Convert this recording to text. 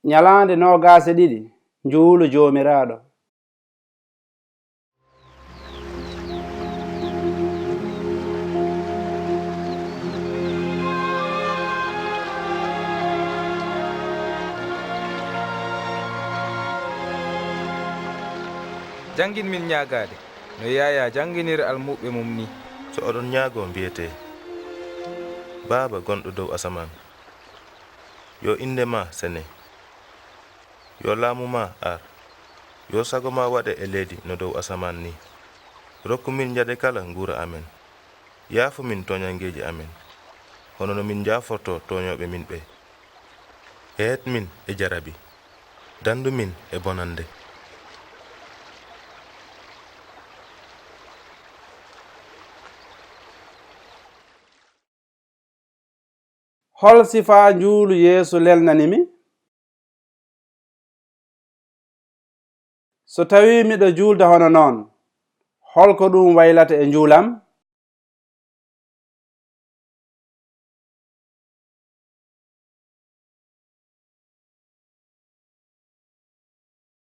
Nyalande nogas e ɗiɗi njuulu jomiraɗo. Jangin min ñaagade no Yaya janginir almuɓe mum ni. So oɗon ñaago mbiyete, Baaba gonɗo dow asaman, yo inde ma sene, yo laamu ma ar, yo sago ma waɗe e leydi no dow asaman ni. Rokku min jade kala nguura amen. Yaafu min toñangeji amen, hono no min jaaforto toñoɓe min ɓe. Heet min e jarabi, dandu min e bonande. Hol sifa njuulu Yeesu lelnanimi? So tawi miɗo juulda hono noon, holko ɗum waylata e njuulam?